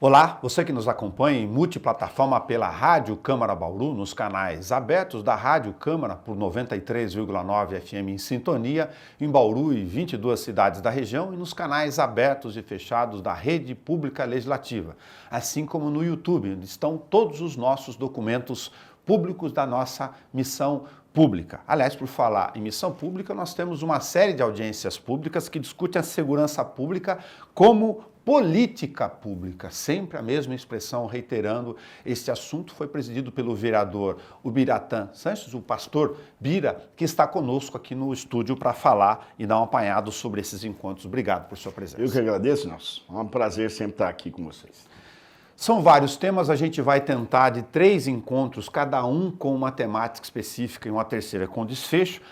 Olá, você que nos acompanha em multiplataforma pela Rádio Câmara Bauru, nos canais abertos da Rádio Câmara por 93,9 FM em sintonia, em Bauru e 22 cidades da região, e nos canais abertos e fechados da Rede Pública Legislativa, assim como no YouTube, onde estão todos os nossos documentos públicos da nossa missão pública. Aliás, por falar em missão pública, nós temos uma série de audiências públicas que discutem a segurança pública como política pública, sempre a mesma expressão, reiterando, este assunto foi presidido pelo vereador Ubiratã Sanches, o pastor Bira, que está conosco aqui no estúdio para falar e dar um apanhado sobre esses encontros. Obrigado por sua presença. Eu que agradeço, Nelson. É um prazer sempre estar aqui com vocês. São vários temas, a gente vai tentar de 3 encontros, cada um com uma temática específica e uma terceira com desfecho,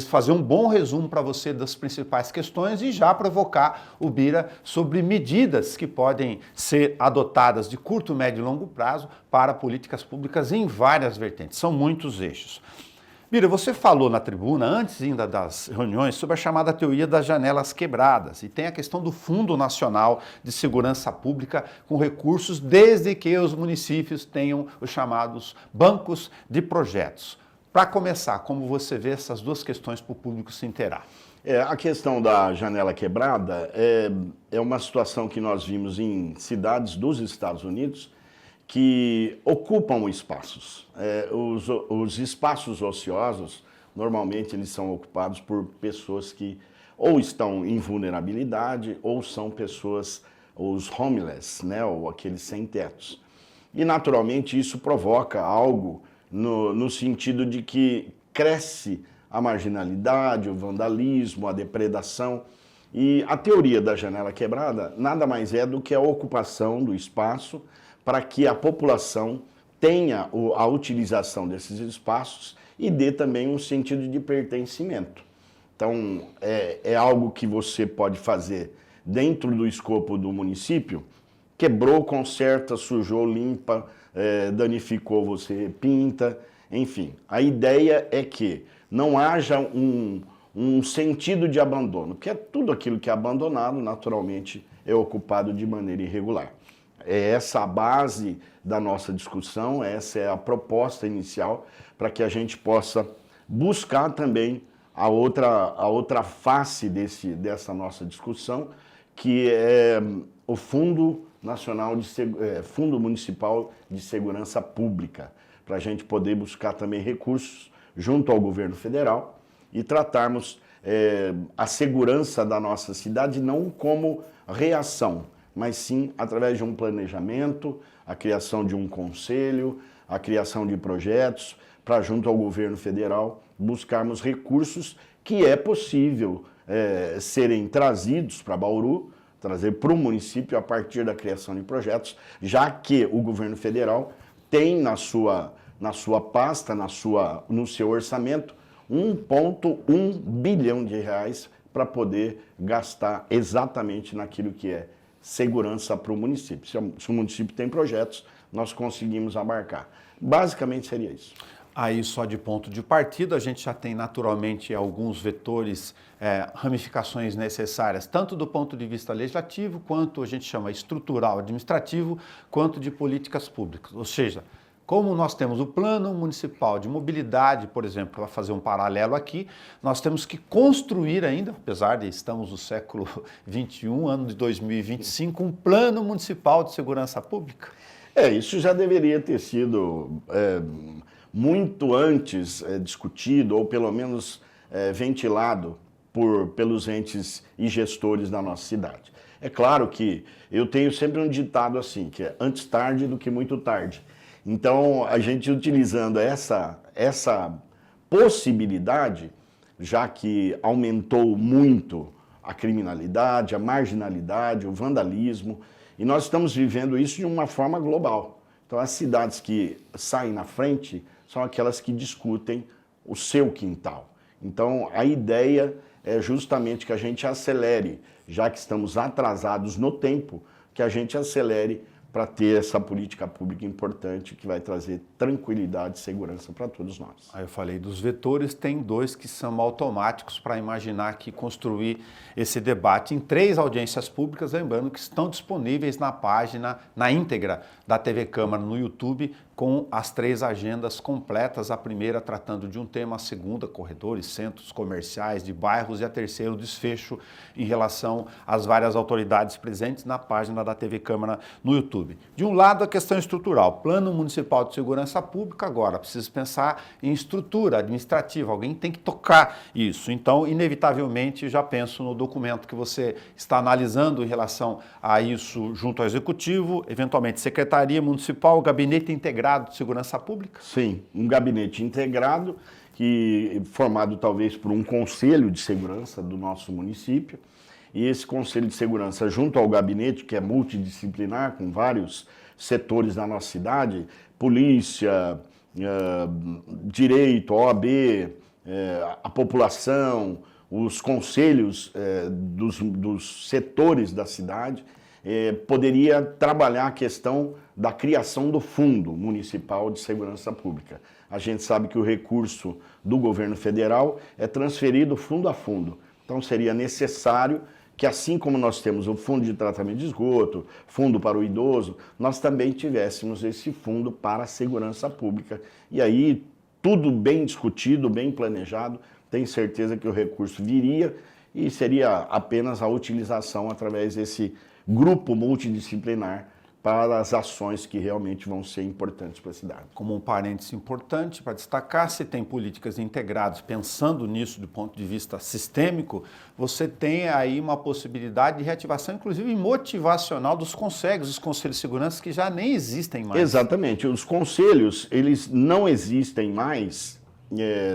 fazer um bom resumo para você das principais questões e já provocar o Bira sobre medidas que podem ser adotadas de curto, médio e longo prazo para políticas públicas em várias vertentes. São muitos eixos. Bira, você falou na tribuna, antes ainda das reuniões, sobre a chamada teoria das janelas quebradas. E tem a questão do Fundo Nacional de Segurança Pública com recursos, desde que os municípios tenham os chamados bancos de projetos. Para começar, como você vê essas duas questões para o público se inteirar? A questão da janela quebrada é uma situação que nós vimos em cidades dos Estados Unidos, que ocupam espaços. Os espaços ociosos, normalmente eles são ocupados por pessoas que ou estão em vulnerabilidade ou são pessoas, os homeless, né, ou aqueles sem tetos. E naturalmente isso provoca algo no sentido de que cresce a marginalidade, o vandalismo, a depredação. E a teoria da janela quebrada nada mais é do que a ocupação do espaço para que a população tenha a utilização desses espaços e dê também um sentido de pertencimento. Então, é algo que você pode fazer dentro do escopo do município, quebrou, conserta, sujou, limpa, danificou, você pinta, enfim. A ideia é que não haja um sentido de abandono, porque tudo aquilo que é abandonado, naturalmente, é ocupado de maneira irregular. É essa a base da nossa discussão, essa é a proposta inicial para que a gente possa buscar também a outra face dessa nossa discussão, que é o Fundo Municipal de Segurança Pública, para a gente poder buscar também recursos junto ao governo federal e tratarmos a segurança da nossa cidade não como reação, mas sim através de um planejamento, a criação de um conselho, a criação de projetos, para junto ao governo federal buscarmos recursos que é possível serem trazidos para Bauru, trazer para o município a partir da criação de projetos, já que o governo federal tem na sua pasta, no seu orçamento, 1,1 bilhão de reais para poder gastar exatamente naquilo que é segurança para o município. Se o município tem projetos, nós conseguimos abarcar. Basicamente seria isso. Aí só de ponto de partida, a gente já tem naturalmente alguns vetores, ramificações necessárias, tanto do ponto de vista legislativo, quanto a gente chama estrutural, administrativo, quanto de políticas públicas. Ou seja, como nós temos o Plano Municipal de Mobilidade, por exemplo, para fazer um paralelo aqui, nós temos que construir ainda, apesar de estamos no século XXI, ano de 2025, um Plano Municipal de Segurança Pública? Isso já deveria ter sido muito antes discutido, ou pelo menos ventilado pelos entes e gestores da nossa cidade. É claro que eu tenho sempre um ditado assim, que é antes tarde do que muito tarde. Então, a gente utilizando essa possibilidade, já que aumentou muito a criminalidade, a marginalidade, o vandalismo, e nós estamos vivendo isso de uma forma global. Então, as cidades que saem na frente são aquelas que discutem o seu quintal. Então, a ideia é justamente que a gente acelere, já que estamos atrasados no tempo, que a gente acelere para ter essa política pública importante que vai trazer tranquilidade e segurança para todos nós. Aí eu falei dos vetores, tem 2 que são automáticos para imaginar que construir esse debate em 3 audiências públicas, lembrando que estão disponíveis na página, na íntegra da TV Câmara no YouTube, com as 3 agendas completas, a primeira tratando de um tema, a segunda, corredores, centros comerciais de bairros, e a terceira, o desfecho em relação às várias autoridades presentes na página da TV Câmara no YouTube. De um lado, a questão estrutural, Plano Municipal de Segurança Pública, agora precisa pensar em estrutura administrativa, alguém tem que tocar isso. Então, inevitavelmente, já penso no documento que você está analisando em relação a isso junto ao Executivo, eventualmente Secretaria Municipal, Gabinete Integrado de Segurança Pública? Sim, um gabinete integrado, formado talvez por um conselho de segurança do nosso município, e esse conselho de segurança junto ao gabinete, que é multidisciplinar, com vários setores da nossa cidade, polícia, direito, OAB, a população, os conselhos dos setores da cidade, poderia trabalhar a questão da criação do Fundo Municipal de Segurança Pública. A gente sabe que o recurso do governo federal é transferido fundo a fundo. Então seria necessário que, assim como nós temos o Fundo de Tratamento de Esgoto, Fundo para o Idoso, nós também tivéssemos esse fundo para a segurança pública. E aí, tudo bem discutido, bem planejado, tenho certeza que o recurso viria e seria apenas a utilização através desse grupo multidisciplinar para as ações que realmente vão ser importantes para a cidade. Como um parêntese importante para destacar, se tem políticas integradas, pensando nisso do ponto de vista sistêmico, você tem aí uma possibilidade de reativação, inclusive motivacional, dos conselhos, os conselhos de segurança que já nem existem mais. Exatamente, os conselhos, eles não existem mais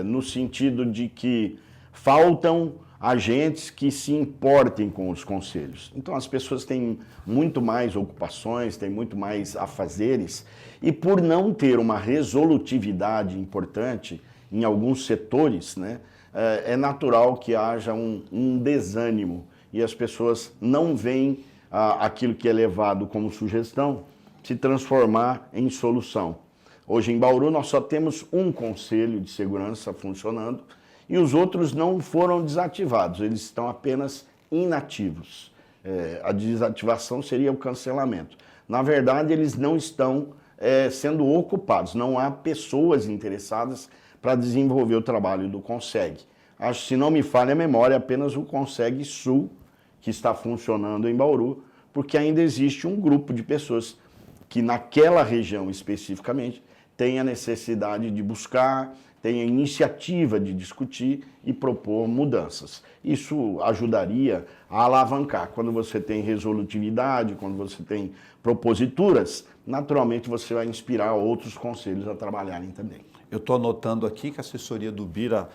no sentido de que faltam agentes que se importem com os conselhos. Então as pessoas têm muito mais ocupações, têm muito mais afazeres, e por não ter uma resolutividade importante em alguns setores, né, é natural que haja um desânimo e as pessoas não veem aquilo que é levado como sugestão se transformar em solução. Hoje em Bauru nós só temos um conselho de segurança funcionando, e os outros não foram desativados, eles estão apenas inativos. A desativação seria o cancelamento. Na verdade, eles não estão sendo ocupados, não há pessoas interessadas para desenvolver o trabalho do CONSEG. Acho, se não me falha a memória, apenas o CONSEG Sul que está funcionando em Bauru, porque ainda existe um grupo de pessoas que naquela região especificamente tem a necessidade de buscar, tem a iniciativa de discutir e propor mudanças. Isso ajudaria a alavancar. Quando você tem resolutividade, quando você tem proposituras, naturalmente você vai inspirar outros conselhos a trabalharem também. Eu estou anotando aqui que a assessoria do Bira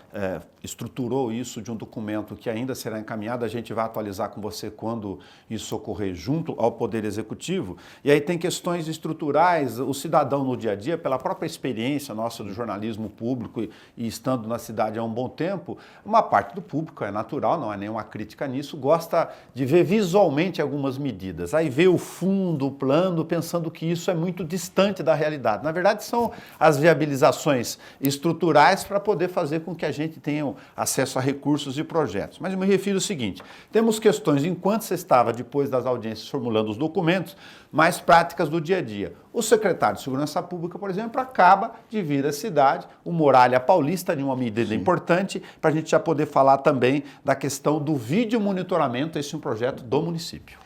estruturou isso de um documento que ainda será encaminhado, a gente vai atualizar com você quando isso ocorrer junto ao Poder Executivo. E aí tem questões estruturais, o cidadão no dia a dia, pela própria experiência nossa do jornalismo público e estando na cidade há um bom tempo, uma parte do público, é natural, não há nenhuma crítica nisso, gosta de ver visualmente algumas medidas. Aí vê o fundo, o plano, pensando que isso é muito distante da realidade. Na verdade, são as viabilizações estruturais para poder fazer com que a gente tenha acesso a recursos e projetos. Mas eu me refiro ao seguinte, temos questões, enquanto você estava, depois das audiências, formulando os documentos, mais práticas do dia a dia. O secretário de Segurança Pública, por exemplo, acaba de vir à cidade, o Muralha Paulista, de uma medida importante, para a gente já poder falar também da questão do vídeo monitoramento, esse é um projeto do município.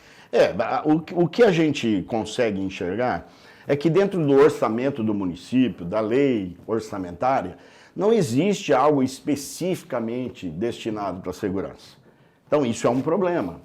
O que a gente consegue enxergar é que dentro do orçamento do município, da lei orçamentária, não existe algo especificamente destinado para a segurança. Então isso é um problema.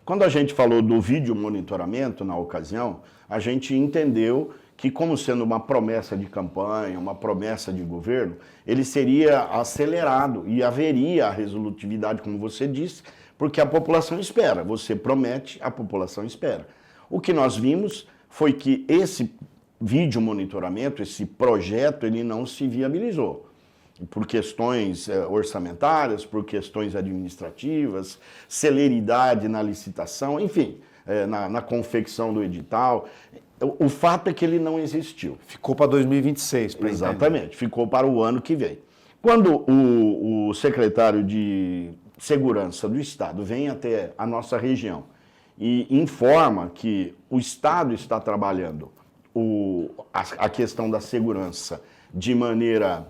Quando a gente falou do vídeo monitoramento na ocasião, a gente entendeu que, como sendo uma promessa de campanha, uma promessa de governo, ele seria acelerado e haveria a resolutividade, como você disse, porque a população espera. Você promete, a população espera. O que nós vimos foi que esse vídeo monitoramento, esse projeto, ele não se viabilizou. Por questões orçamentárias, por questões administrativas, celeridade na licitação, enfim. na confecção do edital. O fato é que ele não existiu. Ficou para 2026, para Exatamente, entender. ficou para o ano que vem. Quando o secretário de Segurança do Estado vem até a nossa região e informa que o Estado está trabalhando a questão da segurança de maneira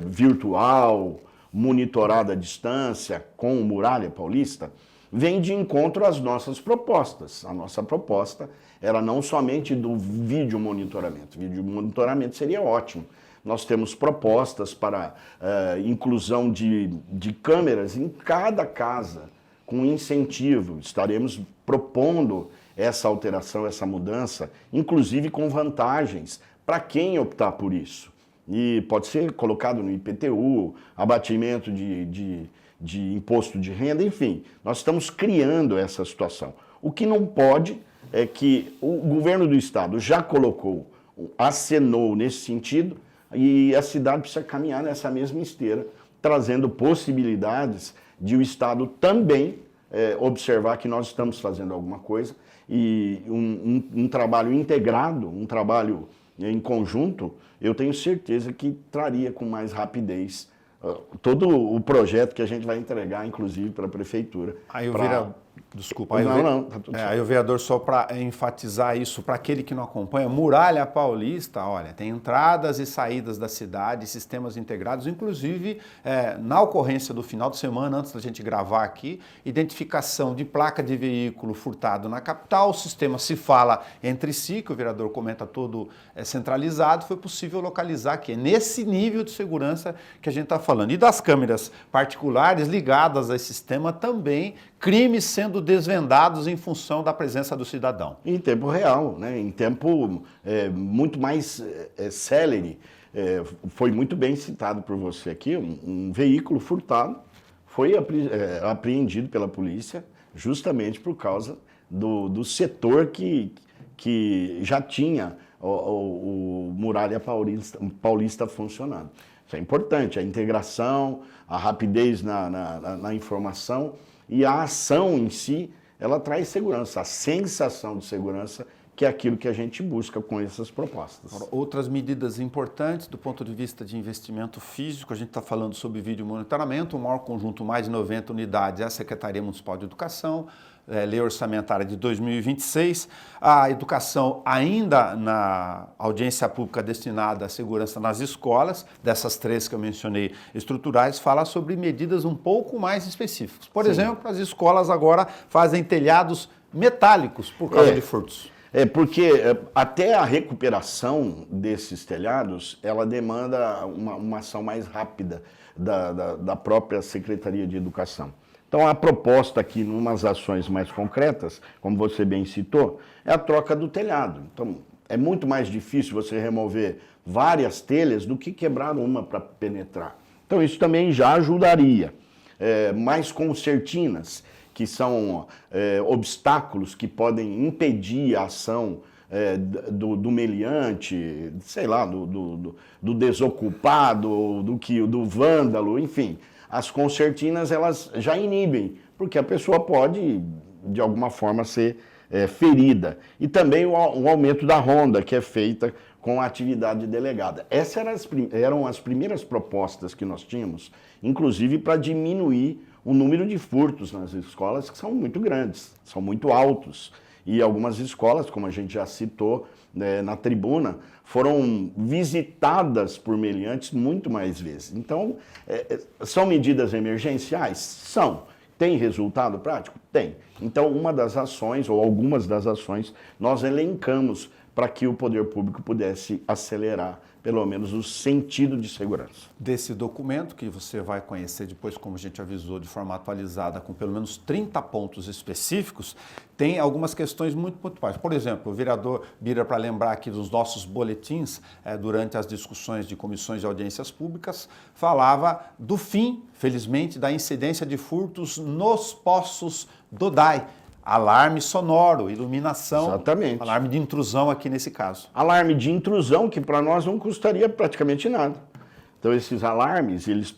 virtual, monitorada à distância, com o Muralha Paulista, vem de encontro às nossas propostas. A nossa proposta era não somente do vídeo monitoramento. Vídeo monitoramento seria ótimo. Nós temos propostas para inclusão de câmeras em cada casa, com incentivo. Estaremos propondo essa alteração, essa mudança, inclusive com vantagens para quem optar por isso. E pode ser colocado no IPTU, abatimento de imposto de renda, enfim. Nós estamos criando essa situação. O que não pode é que o governo do estado já colocou, acenou nesse sentido, e a cidade precisa caminhar nessa mesma esteira, trazendo possibilidades de o estado também observar que nós estamos fazendo alguma coisa, e um trabalho integrado, um trabalho em conjunto, eu tenho certeza que traria com mais rapidez todo o projeto que a gente vai entregar, inclusive, para a prefeitura. Aí o vereador, desculpa, tá tudo certo. Aí o vereador, só para enfatizar isso, para aquele que não acompanha, Muralha Paulista, olha, tem entradas e saídas da cidade, sistemas integrados, inclusive na ocorrência do final de semana, antes da gente gravar aqui, identificação de placa de veículo furtado na capital, o sistema se fala entre si, que o vereador comenta todo centralizado, foi possível localizar aqui. É nesse nível de segurança que a gente está falando. E das câmeras particulares ligadas a esse sistema também, crimes sendo desvendados em função da presença do cidadão. Em tempo real, né? Em tempo muito mais célere. Foi muito bem citado por você aqui, um veículo furtado foi apreendido pela polícia justamente por causa do setor que já tinha o Muralha Paulista funcionando. Isso é importante, a integração, a rapidez na informação e a ação em si, ela traz segurança, a sensação de segurança, que é aquilo que a gente busca com essas propostas. Outras medidas importantes do ponto de vista de investimento físico, a gente está falando sobre vídeo monitoramento, o maior conjunto, mais de 90 unidades, é a Secretaria Municipal de Educação, Lei Orçamentária de 2026, a educação ainda na audiência pública destinada à segurança nas escolas, dessas três que eu mencionei estruturais, fala sobre medidas um pouco mais específicas. Por exemplo, as escolas agora fazem telhados metálicos por causa de furtos. Porque até a recuperação desses telhados, ela demanda uma ação mais rápida da própria Secretaria de Educação. Então, a proposta aqui, em umas ações mais concretas, como você bem citou, é a troca do telhado. Então, é muito mais difícil você remover várias telhas do que quebrar uma para penetrar. Então, isso também já ajudaria. Mais concertinas, que são obstáculos que podem impedir a ação do meliante, sei lá, do desocupado, do vândalo, enfim. As concertinas, elas já inibem, porque a pessoa pode, de alguma forma, ser ferida. E também o aumento da ronda, que é feita com a atividade delegada. Essas eram as primeiras propostas que nós tínhamos, inclusive para diminuir o número de furtos nas escolas, que são muito grandes, são muito altos. E algumas escolas, como a gente já citou na tribuna, foram visitadas por meliantes muito mais vezes. Então, são medidas emergenciais? São. Tem resultado prático? Tem. Então, uma das ações, ou algumas das ações, nós elencamos para que o poder público pudesse acelerar, pelo menos, o sentido de segurança. Desse documento, que você vai conhecer depois, como a gente avisou, de forma atualizada, com pelo menos 30 pontos específicos, tem algumas questões muito pontuais. Por exemplo, o vereador Bira, para lembrar aqui dos nossos boletins, durante as discussões de comissões de audiências públicas, falava do fim, felizmente, da incidência de furtos nos postos do DAI. Alarme sonoro, iluminação, exatamente. Alarme de intrusão aqui nesse caso. Alarme de intrusão que para nós não custaria praticamente nada. Então esses alarmes, eles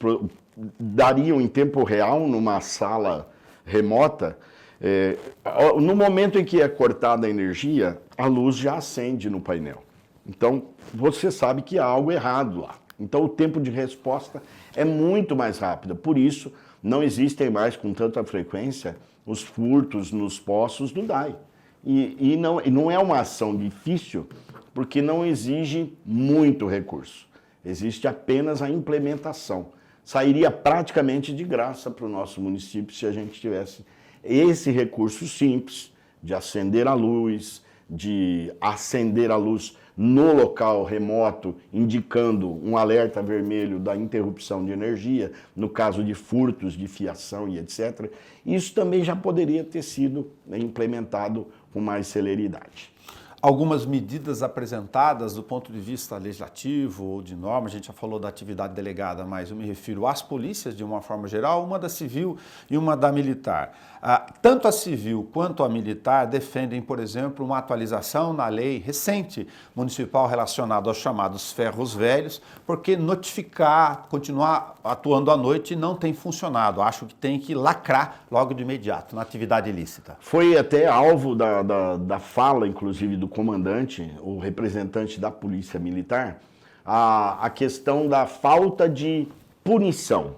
dariam em tempo real numa sala remota No momento em que é cortada a energia, a luz já acende no painel. Então, você sabe que há algo errado lá. Então, o tempo de resposta é muito mais rápido. Por isso, não existem mais com tanta frequência os furtos nos poços do DAI. E não é uma ação difícil, porque não exige muito recurso. Existe apenas a implementação. Sairia praticamente de graça para o nosso município se a gente tivesse esse recurso simples de acender a luz no local remoto, indicando um alerta vermelho da interrupção de energia, no caso de furtos de fiação e etc. Isso também já poderia ter sido implementado com mais celeridade. Algumas medidas apresentadas do ponto de vista legislativo ou de norma, a gente já falou da atividade delegada, mas eu me refiro às polícias de uma forma geral, uma da civil e uma da militar. Tanto a civil quanto a militar defendem, por exemplo, uma atualização na lei recente municipal relacionada aos chamados ferros velhos, porque notificar, continuar atuando à noite não tem funcionado. Acho que tem que lacrar logo de imediato na atividade ilícita. Foi até alvo da fala, inclusive, do comandante, o representante da Polícia Militar, a questão da falta de punição.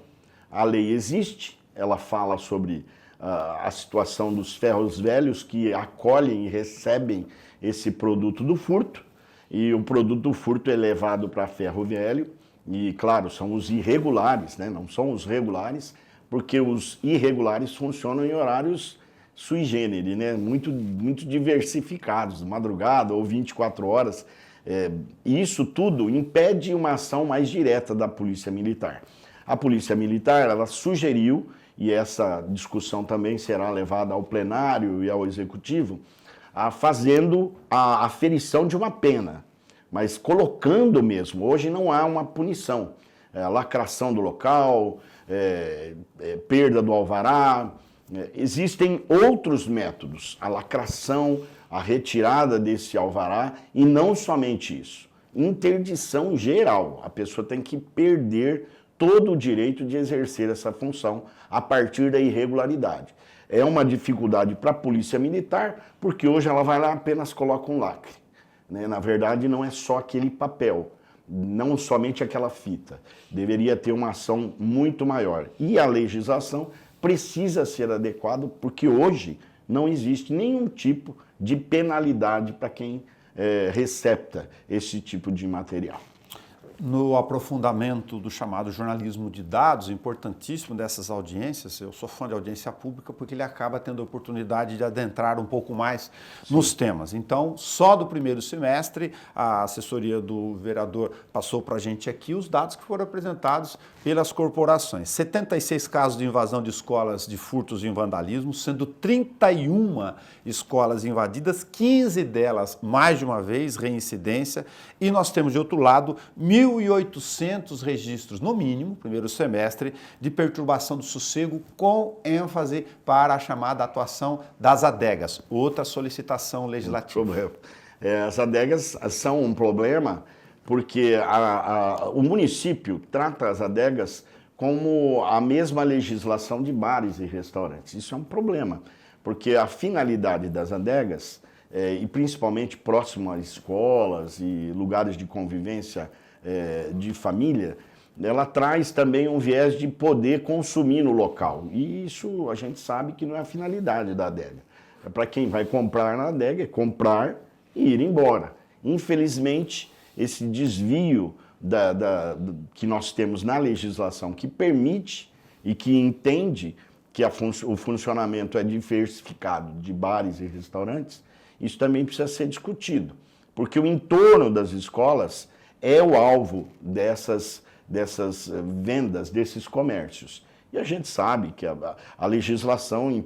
A lei existe, ela fala sobre a situação dos ferros velhos que acolhem e recebem esse produto do furto, e o produto do furto é levado para ferro velho, e claro, são os irregulares, né? Não são os regulares, porque os irregulares funcionam em horários sui generis, né? Muito diversificados, madrugada ou 24 horas. E isso tudo impede uma ação mais direta da Polícia Militar. A Polícia Militar, ela sugeriu, e essa discussão também será levada ao plenário e ao executivo, fazendo a aferição de uma pena, mas colocando mesmo. Hoje não há uma punição. Lacração do local, perda do alvará. Existem outros métodos, a lacração, a retirada desse alvará, e não somente isso. Interdição geral, a pessoa tem que perder todo o direito de exercer essa função a partir da irregularidade. É uma dificuldade para a Polícia Militar, porque hoje ela vai lá e apenas coloca um lacre. Né? Na verdade, não é só aquele papel, não somente aquela fita. Deveria ter uma ação muito maior. E a legislação precisa ser adequada, porque hoje não existe nenhum tipo de penalidade para quem recepta esse tipo de material. No aprofundamento do chamado jornalismo de dados, importantíssimo dessas audiências, eu sou fã de audiência pública porque ele acaba tendo a oportunidade de adentrar um pouco mais nos temas. Então, só do primeiro semestre, a assessoria do vereador passou para a gente aqui os dados que foram apresentados pelas corporações. 76 casos de invasão de escolas de furtos e vandalismo, sendo 31 escolas invadidas, 15 delas mais de uma vez, reincidência, e nós temos de outro lado 1.800 registros, no mínimo, primeiro semestre, de perturbação do sossego, com ênfase para a chamada atuação das adegas, outra solicitação legislativa. As adegas são um problema porque o município trata as adegas como a mesma legislação de bares e restaurantes. Isso é um problema, porque a finalidade das adegas, e principalmente próximo a escolas e lugares de convivência de família, ela traz também um viés de poder consumir no local. E isso a gente sabe que não é a finalidade da adega. Para quem vai comprar na adega, é comprar e ir embora. Infelizmente, esse desvio que nós temos na legislação, que permite e que entende que o funcionamento é diversificado de bares e restaurantes, isso também precisa ser discutido. Porque o entorno das escolas é o alvo dessas vendas, desses comércios. E a gente sabe que a legislação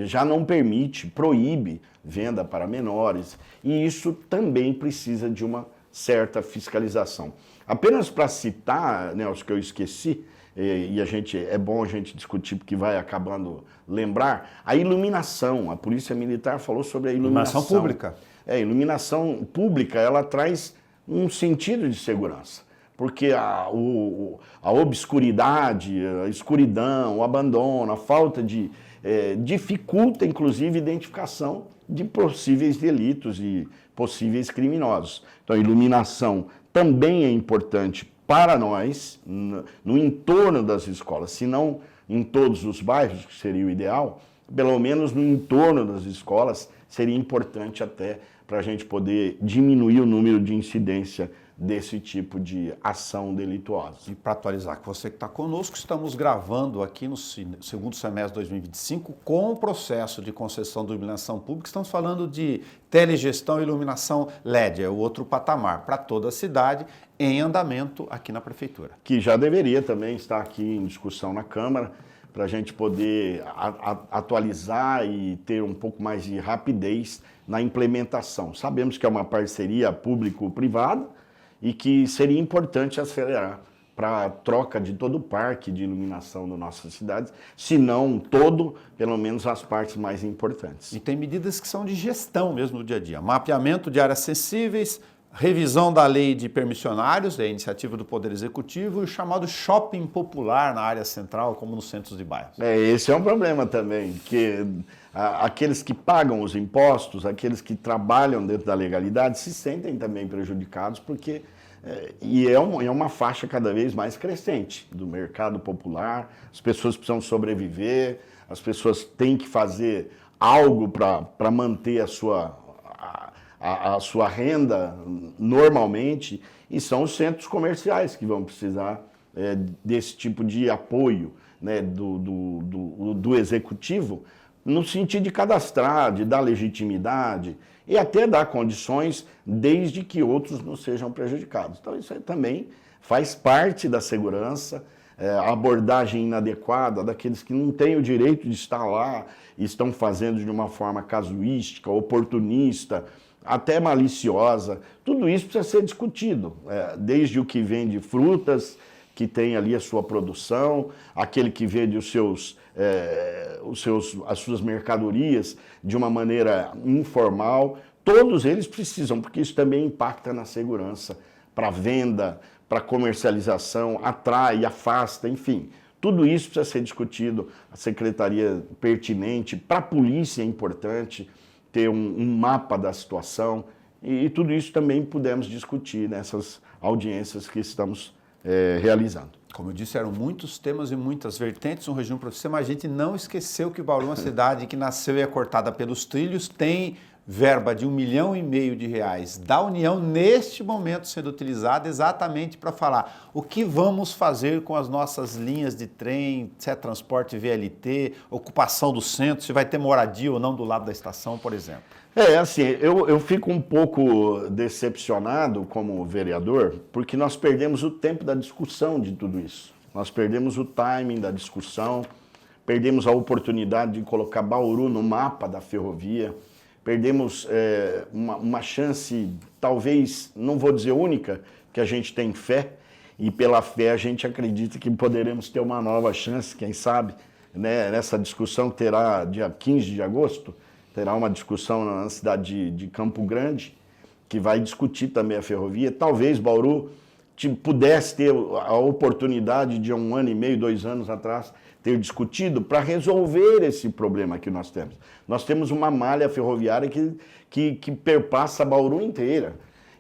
já não permite, proíbe venda para menores, e isso também precisa de uma certa fiscalização. Apenas para citar, Nelson, que eu esqueci, e é bom a gente discutir porque vai acabando lembrar, a iluminação. A Polícia Militar falou sobre a iluminação. Iluminação pública. Iluminação pública, ela traz um sentido de segurança, porque a obscuridade, a escuridão, o abandono, a falta de dificulta, inclusive, a identificação de possíveis delitos e possíveis criminosos. Então, a iluminação também é importante para nós, no entorno das escolas, se não em todos os bairros, que seria o ideal, pelo menos no entorno das escolas, seria importante até para a gente poder diminuir o número de incidência desse tipo de ação delituosa. E para atualizar, que você que está conosco, estamos gravando aqui no segundo semestre de 2025 com o processo de concessão de iluminação pública. Estamos falando de telegestão e iluminação LED, é o outro patamar, para toda a cidade, em andamento aqui na Prefeitura. Que já deveria também estar aqui em discussão na Câmara, para a gente poder atualizar e ter um pouco mais de rapidez na implementação. Sabemos que é uma parceria público-privada, e que seria importante acelerar para a troca de todo o parque de iluminação das nossas cidades, se não todo, pelo menos as partes mais importantes. E tem medidas que são de gestão mesmo do dia a dia. Mapeamento de áreas sensíveis, revisão da lei de permissionários, é a iniciativa do Poder Executivo, e o chamado shopping popular na área central, como nos centros de bairros. Esse é um problema também, que aqueles que pagam os impostos, aqueles que trabalham dentro da legalidade, se sentem também prejudicados, porque é uma faixa cada vez mais crescente do mercado popular, as pessoas precisam sobreviver, as pessoas têm que fazer algo para manter a sua renda normalmente, e são os centros comerciais que vão precisar desse tipo de apoio, né, do executivo, no sentido de cadastrar, de dar legitimidade e até dar condições, desde que outros não sejam prejudicados. Então isso aí também faz parte da segurança, a abordagem inadequada daqueles que não têm o direito de estar lá e estão fazendo de uma forma casuística, oportunista, até maliciosa. Tudo isso precisa ser discutido, desde o que vende frutas, que tem ali a sua produção, aquele que vende as suas mercadorias de uma maneira informal. Todos eles precisam, porque isso também impacta na segurança, para venda, para comercialização, atrai, afasta, enfim. Tudo isso precisa ser discutido, a secretaria pertinente, para a polícia é importante ter um mapa da situação, e tudo isso também pudemos discutir nessas audiências que estamos realizando. Como eu disse, eram muitos temas e muitas vertentes no regime profissional, mas a gente não esqueceu que Bauru é uma cidade que nasceu e é cortada pelos trilhos, tem verba de R$1,5 milhão da União neste momento sendo utilizada exatamente para falar o que vamos fazer com as nossas linhas de trem, se é transporte VLT, ocupação do centro, se vai ter moradia ou não do lado da estação, por exemplo. Assim, eu fico um pouco decepcionado como vereador, porque nós perdemos o tempo da discussão de tudo isso. Nós perdemos o timing da discussão, perdemos a oportunidade de colocar Bauru no mapa da ferrovia, perdemos uma chance, talvez, não vou dizer única, que a gente tem fé, e pela fé a gente acredita que poderemos ter uma nova chance, quem sabe, né, nessa discussão que terá dia 15 de agosto, terá uma discussão na cidade de Campo Grande, que vai discutir também a ferrovia. Talvez Bauru pudesse ter a oportunidade de 1 ano e meio, 2 anos atrás, ter discutido para resolver esse problema que nós temos. Nós temos uma malha ferroviária que perpassa Bauru inteira.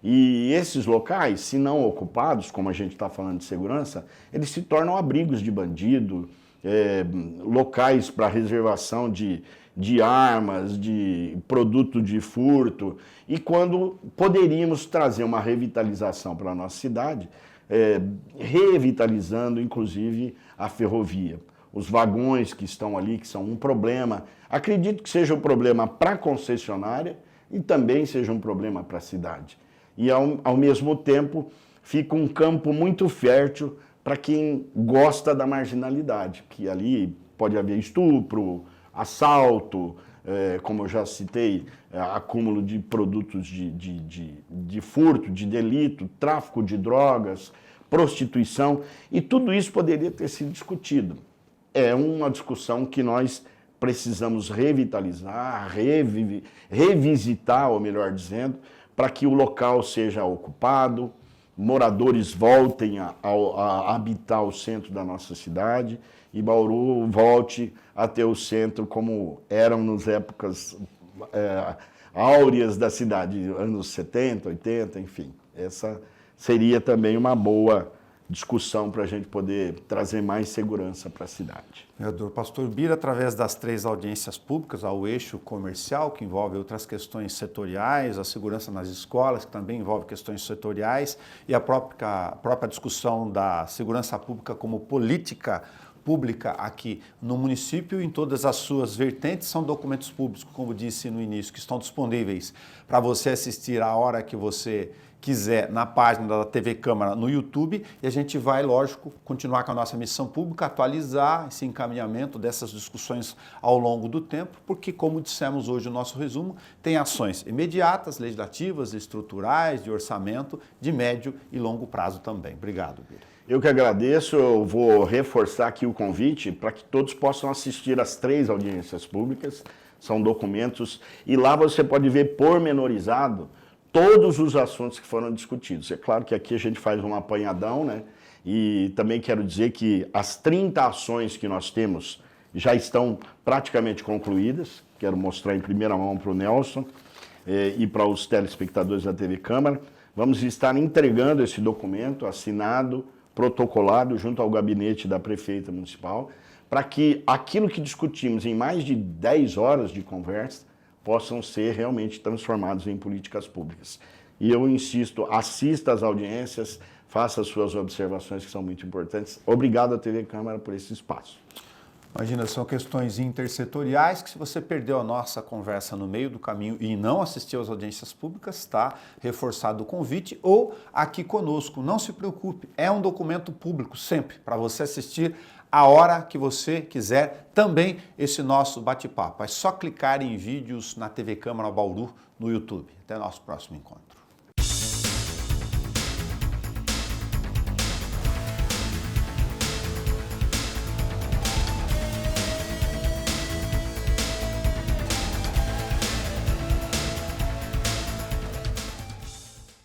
E esses locais, se não ocupados, como a gente está falando de segurança, eles se tornam abrigos de bandido, locais para reservação de armas, de produto de furto, e quando poderíamos trazer uma revitalização para a nossa cidade, revitalizando inclusive a ferrovia. Os vagões que estão ali, que são um problema, acredito que seja um problema para a concessionária e também seja um problema para a cidade. E ao mesmo tempo fica um campo muito fértil para quem gosta da marginalidade, que ali pode haver estupro, assalto, como eu já citei, acúmulo de produtos de furto, de delito, tráfico de drogas, prostituição, e tudo isso poderia ter sido discutido. É uma discussão que nós precisamos revitalizar, revisitar, ou melhor dizendo, para que o local seja ocupado, moradores voltem a habitar o centro da nossa cidade e Bauru volte a ter o centro como eram nas épocas áureas da cidade, anos 70, 80, enfim. Essa seria também uma boa discussão para a gente poder trazer mais segurança para a cidade. Vereador Pastor Bira, através das 3 audiências públicas, ao eixo comercial, que envolve outras questões setoriais, a segurança nas escolas, que também envolve questões setoriais, e a própria discussão da segurança pública como política pública aqui no município, em todas as suas vertentes, são documentos públicos, como disse no início, que estão disponíveis para você assistir a hora que você quiser na página da TV Câmara no YouTube, e a gente vai, lógico, continuar com a nossa missão pública, atualizar esse encaminhamento dessas discussões ao longo do tempo, porque, como dissemos hoje no nosso resumo, tem ações imediatas, legislativas, estruturais, de orçamento, de médio e longo prazo também. Obrigado, Bira. Eu que agradeço, eu vou reforçar aqui o convite para que todos possam assistir às 3 audiências públicas, são documentos, e lá você pode ver pormenorizado todos os assuntos que foram discutidos. É claro que aqui a gente faz um apanhadão, né? E também quero dizer que as 30 ações que nós temos já estão praticamente concluídas. Quero mostrar em primeira mão para o Nelson e para os telespectadores da TV Câmara. Vamos estar entregando esse documento assinado, protocolado junto ao gabinete da prefeita municipal, para que aquilo que discutimos em mais de 10 horas de conversa possam ser realmente transformados em políticas públicas. E eu insisto, assista às audiências, faça as suas observações que são muito importantes. Obrigado à TV Câmara por esse espaço. Imagina, são questões intersetoriais que, se você perdeu a nossa conversa no meio do caminho e não assistiu às audiências públicas, está reforçado o convite, ou aqui conosco. Não se preocupe, é um documento público sempre, para você assistir a hora que você quiser, também esse nosso bate-papo. É só clicar em vídeos na TV Câmara Bauru no YouTube. Até nosso próximo encontro.